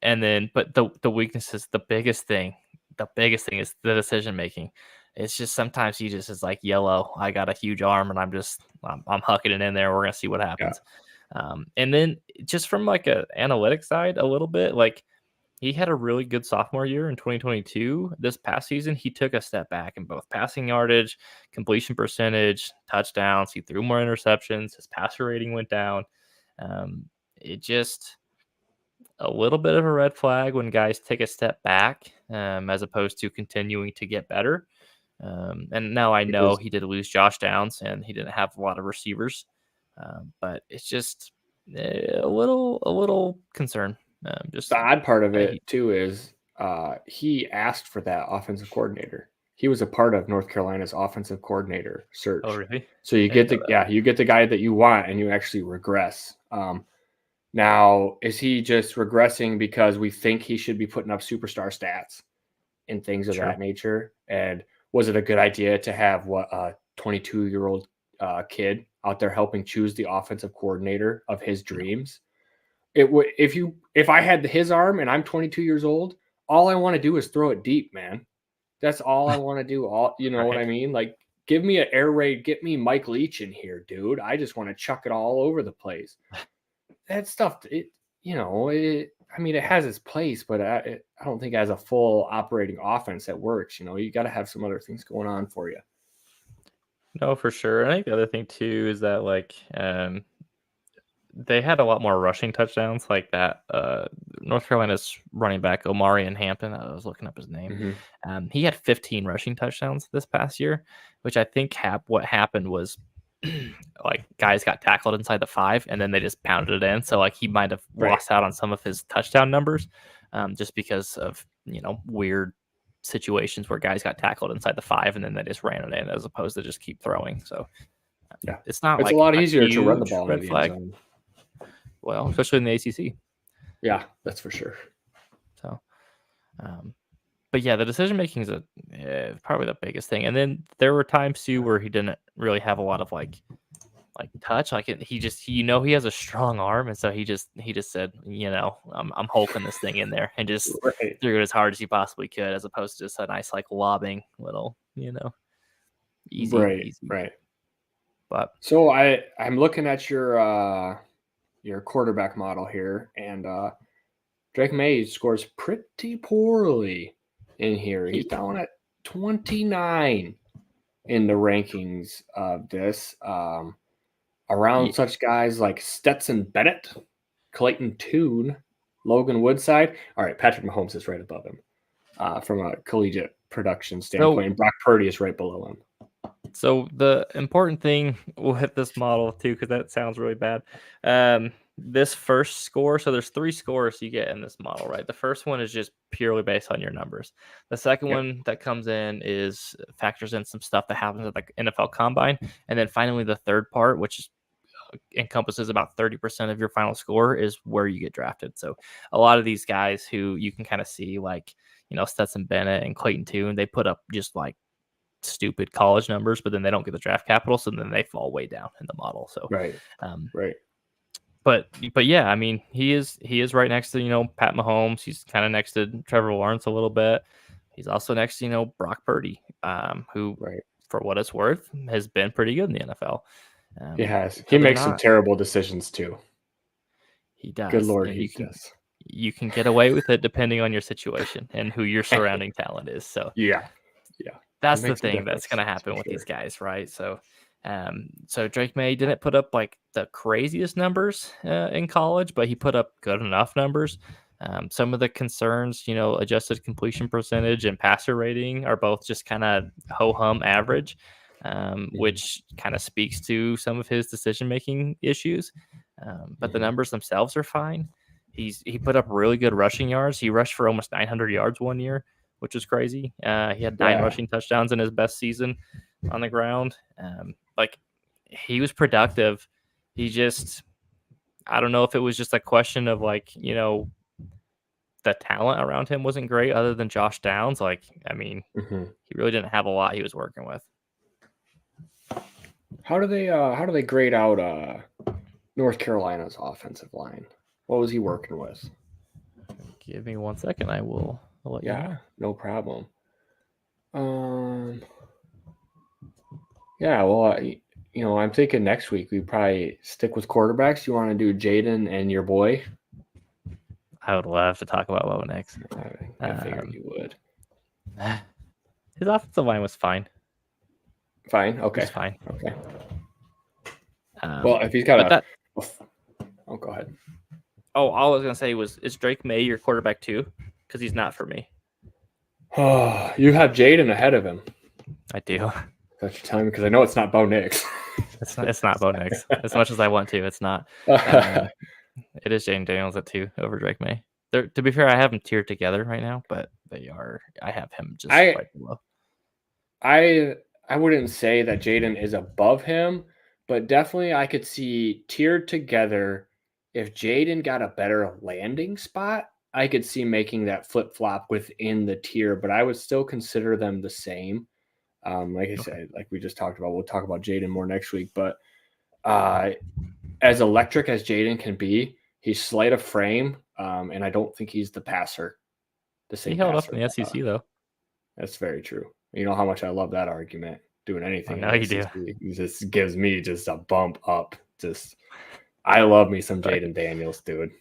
And then, but the weakness is the biggest thing is the decision making. It's just sometimes he just is like, yellow, I got a huge arm and I'm hucking it in there. We're gonna see what happens. And then just from like a analytics side, a little bit, like, he had a really good sophomore year in 2022. This past season, he took a step back in both passing yardage, completion percentage, touchdowns. He threw more interceptions. His passer rating went down. It just a little bit of a red flag when guys take a step back, as opposed to continuing to get better. And now I know he did lose Josh Downs and he didn't have a lot of receivers, but it's just a little concern. Just the odd part of it too is he asked for that offensive coordinator. He was a part of North Carolina's offensive coordinator search. Oh, really? So you get you get the guy that you want, and you actually regress. Now, is he just regressing because we think he should be putting up superstar stats and things of that nature? And was it a good idea to have a 22-year-old kid out there helping choose the offensive coordinator of his dreams? It would if I had his arm and I'm 22 years old, all I want to do is throw it deep, man. That's all I want to do. You know what I mean? Like, give me an air raid, get me Mike Leach in here, dude. I just want to chuck it all over the place. That stuff, I mean, it has its place, but I don't think as a full operating offense that works. You got to have some other things going on for you. No, for sure. I think the other thing too is that, like, they had a lot more rushing touchdowns, like that. North Carolina's running back Omari in Hampton. I was looking up his name. He had 15 rushing touchdowns this past year, which I think what happened was like guys got tackled inside the 5 and then they just pounded it in. So like he might have lost out on some of his touchdown numbers, just because of weird situations where guys got tackled inside the 5 and then they just ran it in as opposed to just keep throwing. So it's not it's like a lot easier to run the huge ball red in the flag. end zone. Well, especially in the ACC. Yeah, that's for sure. So, but yeah, the decision making is probably the biggest thing. And then there were times too where he didn't really have a lot of like touch. Like he has a strong arm, and so he just said, I'm hulking this thing in there, and just threw it as hard as he possibly could, as opposed to just a nice like lobbing little, easy. Right. But so I'm looking at your quarterback model here, and Drake Maye scores pretty poorly in here. He's down at 29 in the rankings of this. Around such guys like Stetson Bennett, Clayton Tune, Logan Woodside. All right, Patrick Mahomes is right above him from a collegiate production standpoint, and Brock Purdy is right below him. So the important thing with this model too, because that sounds really bad. This first score, so there's 3 scores you get in this model, right? The first one is just purely based on your numbers. The second one that comes in factors in some stuff that happens at the NFL Combine, and then finally the third part, which encompasses about 30% of your final score, is where you get drafted. So a lot of these guys who you can kind of see, like Stetson Bennett and Clayton Tune, they put up just like stupid college numbers, but then they don't get the draft capital, so then they fall way down in the model. So right. But yeah, I mean, he is right next to Pat Mahomes. He's kind of next to Trevor Lawrence a little bit. He's also next to Brock Purdy, who for what it's worth has been pretty good in the NFL. He has. He makes some terrible decisions too. He does. Good Lord, he does. You can get away with it depending on your situation and who your surrounding talent is. So yeah. That's the thing that's going to happen with these guys, right? So, so Drake Maye didn't put up like the craziest numbers in college, but he put up good enough numbers. Some of the concerns, adjusted completion percentage and passer rating are both just kind of ho-hum average, which kind of speaks to some of his decision-making issues. But the numbers themselves are fine. He put up really good rushing yards. He rushed for almost 900 yards one year, which is crazy. He had 9 rushing touchdowns in his best season on the ground. Like, he was productive. He just I don't know if it was just a question of like, the talent around him wasn't great other than Josh Downs. Like, I mean, he really didn't have a lot he was working with. How do they grade out North Carolina's offensive line? What was he working with? Give me 1 second. I'll let you know. No problem. Yeah, well, I'm thinking next week we probably stick with quarterbacks. You want to do Jaden and your boy? I would love to talk about Bo Nix. I figured you would. His offensive line was fine. Fine. Okay. He's fine. Okay. Well, if he's got go ahead. Oh, all I was gonna say was, is Drake Maye your quarterback too? Because he's not for me. Oh, you have Jaden ahead of him. I do. That's your time, because I know it's not Bo Nix. It's not Bo Nix. As much as I want to, it's not. It is Jaden Daniels at 2 over Drake Maye. To be fair, I have them tiered together right now, but I have him just right below. I wouldn't say that Jaden is above him, but definitely I could see tiered together. If Jaden got a better landing spot, I could see making that flip-flop within the tier, but I would still consider them the same. Like I said, like we just talked about, we'll talk about Jaden more next week, but as electric as Jaden can be, he's slight of frame, and I don't think he's the passer. He held up in the SEC, though. That's very true. You know how much I love that argument. Doing anything. I know you do. It just gives me just a bump up. I love me some Jaden Daniels, dude.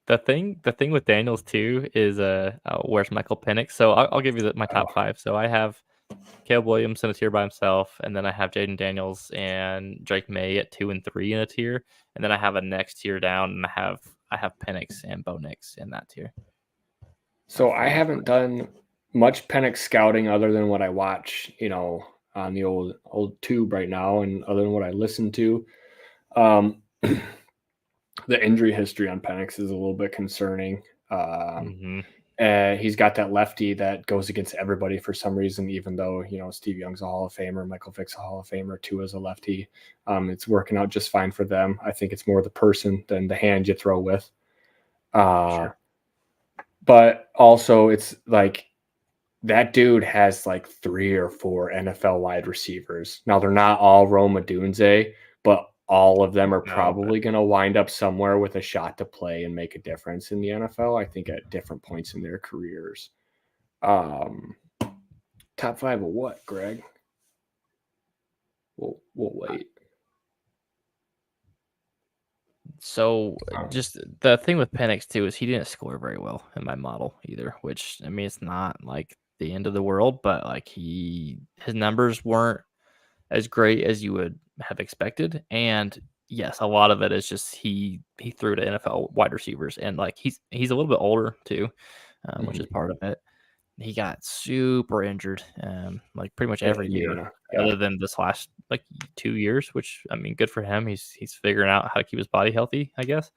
The thing with Daniels too is where's Michael Penix? So I'll give you my top 5. So I have Caleb Williams in a tier by himself, and then I have Jaden Daniels and Drake Maye at 2 and 3 in a tier, and then I have a next tier down, and I have Penix and Bo Nix in that tier. So I haven't done much Penix scouting other than what I watch, on the old tube right now, and other than what I listen to. The injury history on Penix is a little bit concerning. He's got that lefty that goes against everybody for some reason, even though, Steve Young's a Hall of Famer, Michael Vick's a Hall of Famer, Tua's a lefty. It's working out just fine for them. I think it's more the person than the hand you throw with. Sure. But also it's like that dude has like 3 or 4 NFL wide receivers. Now they're not all Rome Odunze, but all of them are probably going to wind up somewhere with a shot to play and make a difference in the NFL, I think, at different points in their careers. Top 5 of what, Greg? We'll wait. So just the thing with Penix too is he didn't score very well in my model either, which, I mean, it's not like the end of the world, but like his numbers weren't as great as you would have expected. And yes, a lot of it is just he threw to NFL wide receivers, and like he's a little bit older too, which is part of it. He got super injured, like pretty much every year, other than this last like 2 years. Which, I mean, good for him. He's figuring out how to keep his body healthy, I guess.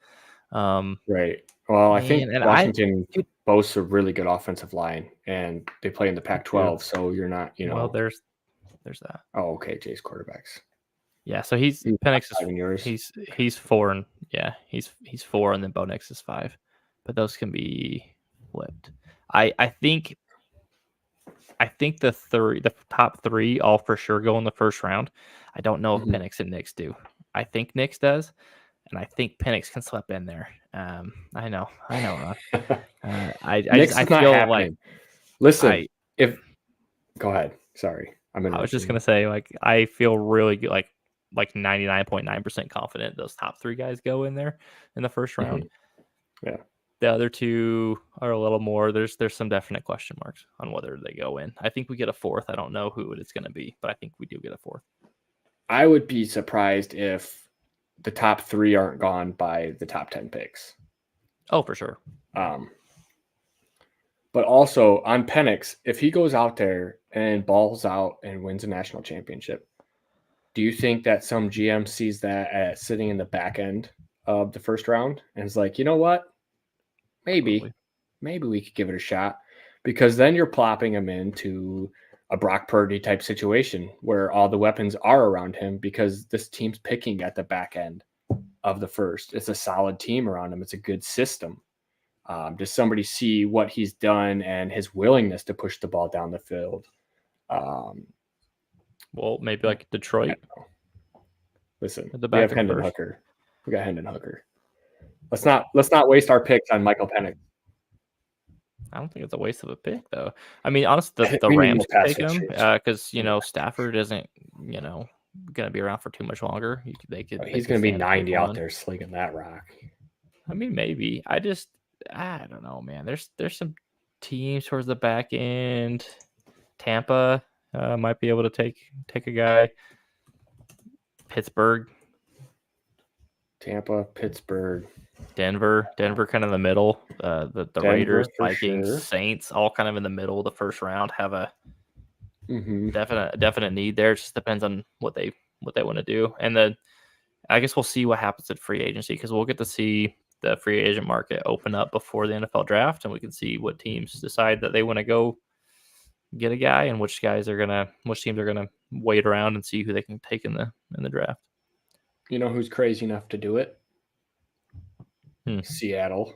Right. Well, I think Washington boasts a really good offensive line, and they play in the Pac-12, so you're not, Well, there's that. Oh, okay. Jay's quarterbacks. Yeah, so Penix is he's 4, and he's 4, and then Bo Nix is 5, but those can be flipped. I think the top 3 all for sure go in the first round. I don't know if Penix and Nix do. I think Nix does, and I think Penix can slip in there. I know, Ron. I feel like. Listen, go ahead. Sorry, I was just gonna say, like, I feel really good, like 99.9% confident those top 3 guys go in there in the first round. Yeah. The other 2 are a little more. There's some definite question marks on whether they go in. I think we get a 4th. I don't know who it's going to be, but I think we do get a 4th. I would be surprised if the top 3 aren't gone by the top 10 picks. Oh, for sure. But also on Penix, if he goes out there and balls out and wins a national championship, do you think that some GM sees that as sitting in the back end of the first round and is like, you know what? Maybe we could give it a shot, because then you're plopping him into a Brock Purdy type situation where all the weapons are around him because this team's picking at the back end. of the first. It's a solid team around him. It's a good system. Does somebody see what he's done and his willingness to push the ball down the field? Well, maybe like Detroit. Listen, we have Hendon first. Hooker. We got Hendon Hooker. Let's not waste our picks on Michael Penix. I don't think it's a waste of a pick, though. I mean, honestly, the Rams can take him because Stafford isn't going to be around for too much longer. He's going to be 90 out there slinging that rock. I mean, maybe. I don't know, man. There's some teams towards the back end. Tampa might be able to take a guy. Pittsburgh. Tampa, Pittsburgh. Denver kind of in the middle. The Raiders, Vikings, Saints, all kind of in the middle of the first round have a definite need there. It just depends on what they want to do. And I guess we'll see what happens at free agency because we'll get to see the free agent market open up before the NFL draft, and we can see what teams decide that they want to go get a guy and which teams are gonna wait around and see who they can take in the draft. You know who's crazy enough to do it? Seattle.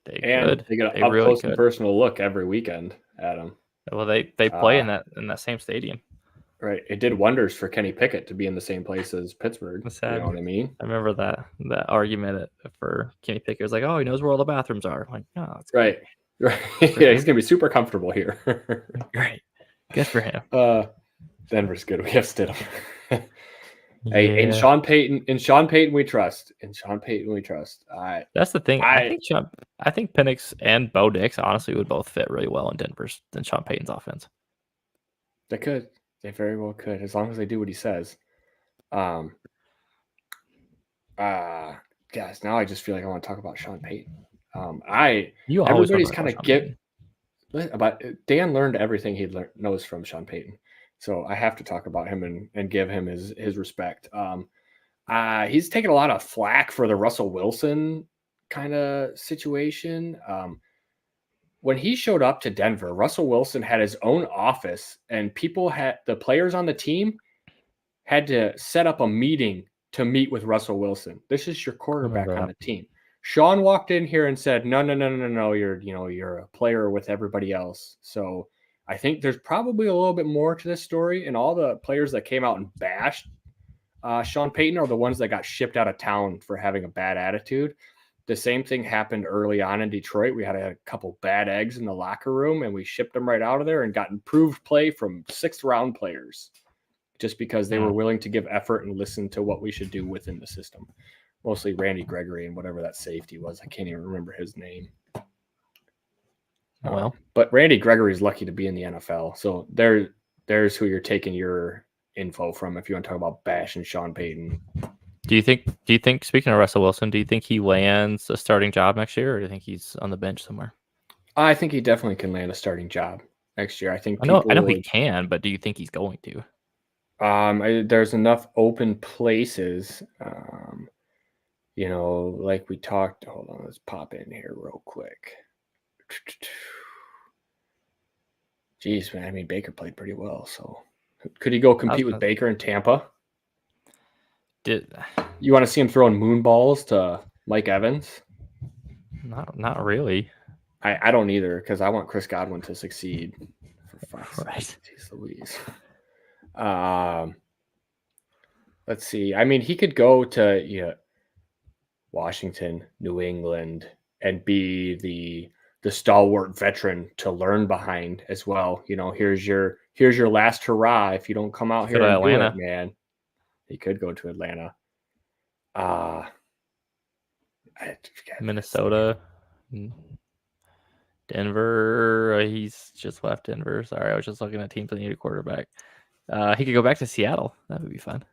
They get an up close and personal look every weekend at them. Well, they play in that same stadium. Right. It did wonders for Kenny Pickett to be in the same place as Pittsburgh. You know what I mean? I remember that argument for Kenny Pickett. It was like, oh, he knows where all the bathrooms are. I'm like, oh, that's right. Right. Yeah, he's gonna be super comfortable here. Great. Good for him. Denver's good. We have Stidham. Hey, in Sean Payton we trust. That's the thing. I think Penix and Bo Nix honestly would both fit really well in Denver's than Sean Payton's offense. They could. They very well could, as long as they do what he says. Guys, now I just feel like I want to talk about Sean Payton. Everybody's kind of about Dan learned everything he knows from Sean Payton. So I have to talk about him and give him his respect. He's taken a lot of flack for the Russell Wilson kind of situation. When he showed up to Denver, Russell Wilson had his own office, and the players on the team had to set up a meeting to meet with Russell Wilson. This is your quarterback on the team. Sean walked in here and said, no, you're a player with everybody else. So I think there's probably a little bit more to this story, and all the players that came out and bashed Sean Payton are the ones that got shipped out of town for having a bad attitude. The same thing happened early on in Detroit. We had a couple bad eggs in the locker room, and we shipped them right out of there and got improved play from 6th-round players just because they were willing to give effort and listen to what we should do within the system. Mostly Randy Gregory and whatever that safety was. I can't even remember his name. But Randy Gregory is lucky to be in the NFL. So there's who you're taking your info from if you want to talk about bashing Sean Payton. Do you think speaking of Russell Wilson, do you think he lands a starting job next year, or do you think he's on the bench somewhere? I think he definitely can land a starting job next year. I know he can, but do you think he's going to? There's enough open places. Like we talked. Hold on, let's pop in here real quick. Jeez, man. I mean, Baker played pretty well. So could he go compete with Baker in Tampa? You want to see him throwing moon balls to Mike Evans? Not really. I don't either, because I want Chris Godwin to succeed. For fuck's sake. Jeez Louise. Let's see. I mean, he could go to Washington, New England, and be the stalwart veteran to learn behind as well. Here's your last hurrah if you don't come out here and do it, man. He could go to Atlanta. Minnesota, Denver. He's just left Denver. Sorry, I was just looking at teams that need a quarterback. He could go back to Seattle. That would be fun.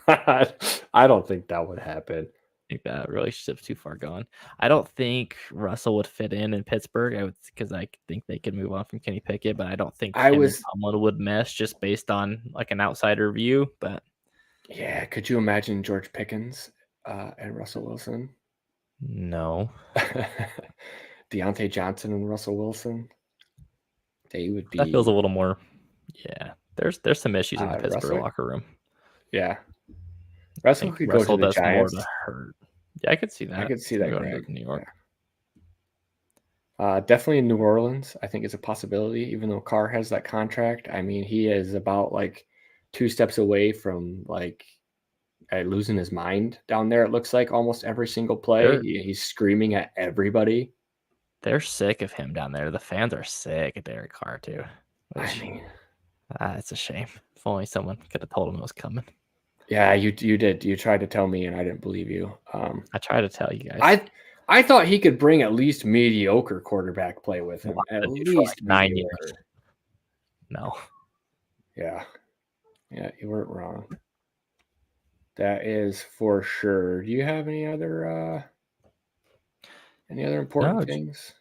I don't think that would happen. I think that relationship's too far gone. I don't think Russell would fit in Pittsburgh. Because I think they could move on from Kenny Pickett, but I don't think Tomlin would mesh just based on like an outsider view. But yeah, could you imagine George Pickens and Russell Wilson? No. Deontay Johnson and Russell Wilson. They would be. That feels a little more. Yeah, there's some issues in the Pittsburgh locker room. Yeah. Russell could go to the does more to Giants. hurt. Yeah, I could see that. I could see that, going Greg. to New York. Yeah. Definitely in New Orleans, I think it's a possibility, even though Carr has that contract. I mean, he is about like 2 steps away from like losing his mind down there. It looks like almost every single play. He's screaming at everybody. They're sick of him down there. The fans are sick of Derek Carr too. I mean, it's a shame. If only someone could have told him it was coming. Yeah, you did. You tried to tell me, and I didn't believe you. I tried to tell you guys. I thought he could bring at least mediocre quarterback play with him. At least like 9 mediocre. years. No. Yeah, you weren't wrong. That is for sure. Do you have any other important things?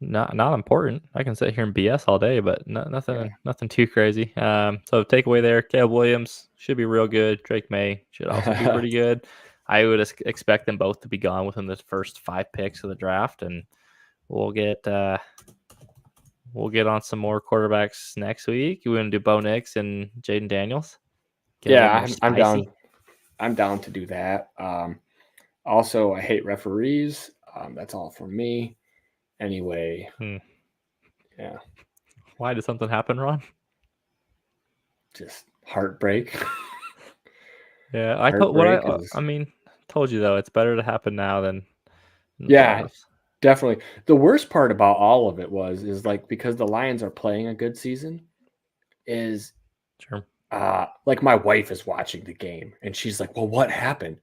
Not important. I can sit here and BS all day, but nothing too crazy. So takeaway there, Caleb Williams should be real good. Drake Maye should also be pretty good. I would expect them both to be gone within the first 5 picks of the draft, and we'll get on some more quarterbacks next week. You want to do Bo Nix and Jaden Daniels? I'm down. I'm down to do that. Also, I hate referees. That's all from me. Anyway, yeah. Why did something happen, Ron? Just heartbreak. Yeah, I told you though, it's better to happen now than definitely. The worst part about all of it is like, because the Lions are playing a good season, is sure. Like my wife is watching the game and she's like, well, what happened?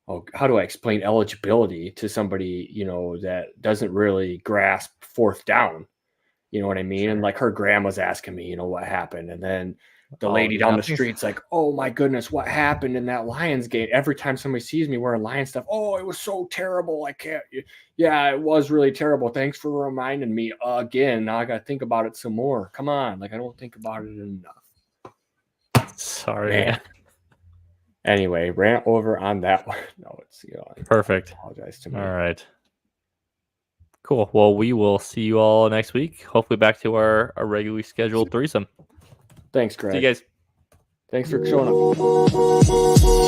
Oh, how do I explain eligibility to somebody, that doesn't really grasp 4th down? You know what I mean? Sure. And like her grandma's asking me, what happened? And then the lady down the street's like, oh my goodness, what happened in that Lions game? Every time somebody sees me wearing Lions stuff, oh, it was so terrible. I can't. Yeah, it was really terrible. Thanks for reminding me again. Now I got to think about it some more. Come on. Like, I don't think about it enough. Sorry, man. Anyway, rant over on that one. No, it's perfect. Apologize to me. All right. Cool. Well, we will see you all next week. Hopefully back to our regularly scheduled threesome. Thanks, Greg. See you guys. Thanks for showing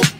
up.